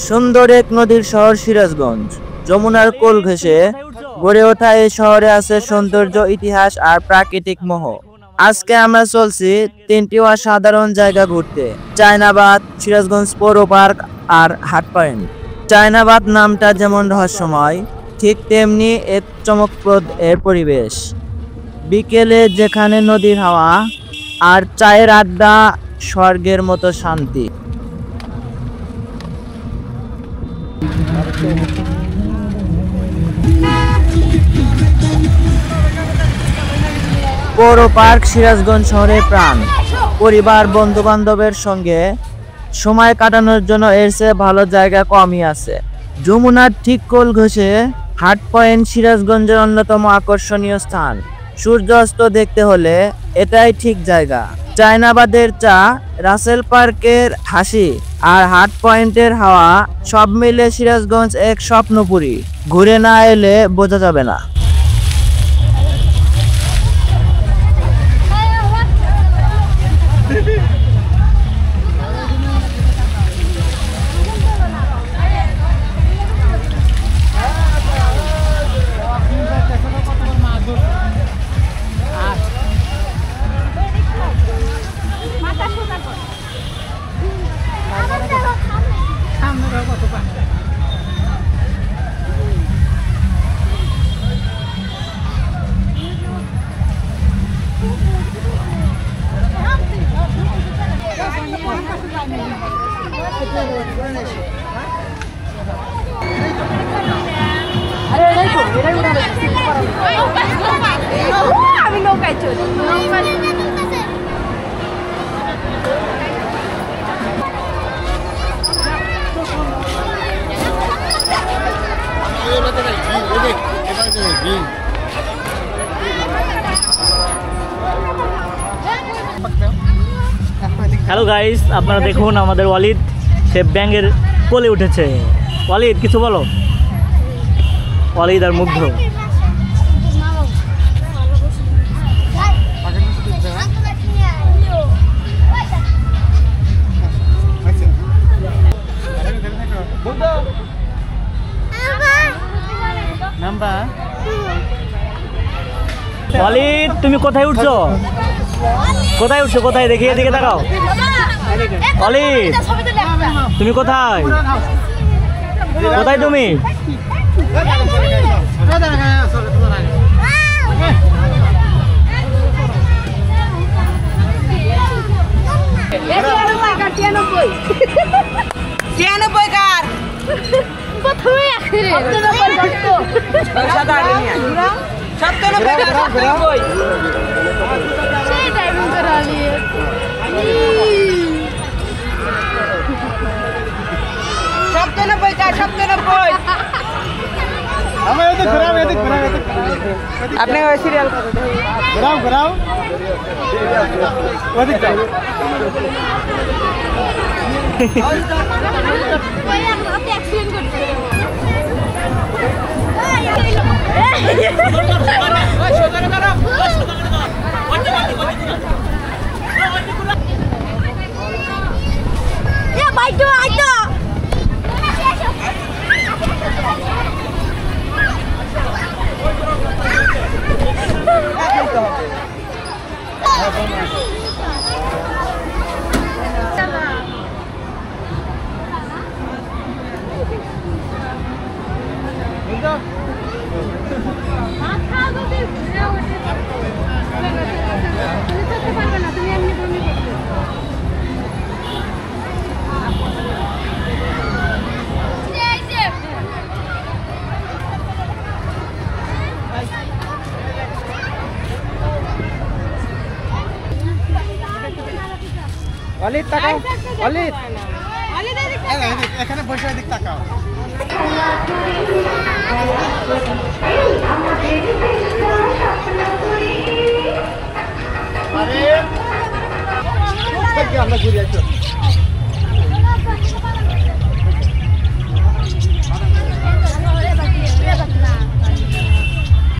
সুন্দর এক নদীর শহর সিরাজগঞ্জ। যমুনার কোল ঘেঁষে গড়ে ওঠা এই শহরে আছে সৌন্দর্য, ইতিহাস আর প্রাকৃতিক মোহ। আজকে আমরা চলছি তিনটি অসাধারণ জায়গা ঘুরতে: চায়নাবাদ, সিরাজগঞ্জ পৌর পার্ক আর হাট পয়েন্ট। চায়নাবাদ নামটা যেমন রহস্যময়, ঠিক তেমনি এক চমকপ্রদ এর পরিবেশ। বিকেলে যেখানে নদীর হাওয়া আর চায়ের আড্ডা, স্বর্গের মতো শান্তি। পৌর পার্ক সিরাজগঞ্জ শহরের প্রাণ। পরিবার, বন্ধু বান্ধবের সঙ্গে সময় কাটানোর জন্য এর চেয়ে ভালো জায়গা কমই আছে। যমুনার ঠিক কোল ঘেঁষে হাট পয়েন্ট সিরাজগঞ্জের অন্যতম আকর্ষণীয় স্থান। সূর্যাস্ত দেখতে হলে এটাই ঠিক জায়গা। চায়নাবাদের চা, রাসেল পার্কের হাসি আর হাট পয়েন্টের হাওয়া, সব মিলে সিরাজগঞ্জ এক স্বপ্নপুরী। ঘুরে না এলে বোঝা যাবে না। আমি নৌকায় চলি। হ্যালো গাইস, আপনারা দেখুন আমাদের ওয়ালিদ সে ব্যাঙের কোলে উঠেছে। ওয়ালিদ, কিছু বলো। ওয়ালিদ আর মুগ্ধ। ওয়ালিদ, তুমি কোথায় উঠছো? কোথায় উঠছো? কোথায়? দেখি, এদিকে তাকাও। ওয়ালিদ, তুমি কোথায়? কোথায় তুমি? আপনি সিরিয়াল ঘোরাও ঘোরাও অলিদ তাকাও, অলিদ এখানে বসে এদিক তাকাও। আমরা ঘুরে আসি।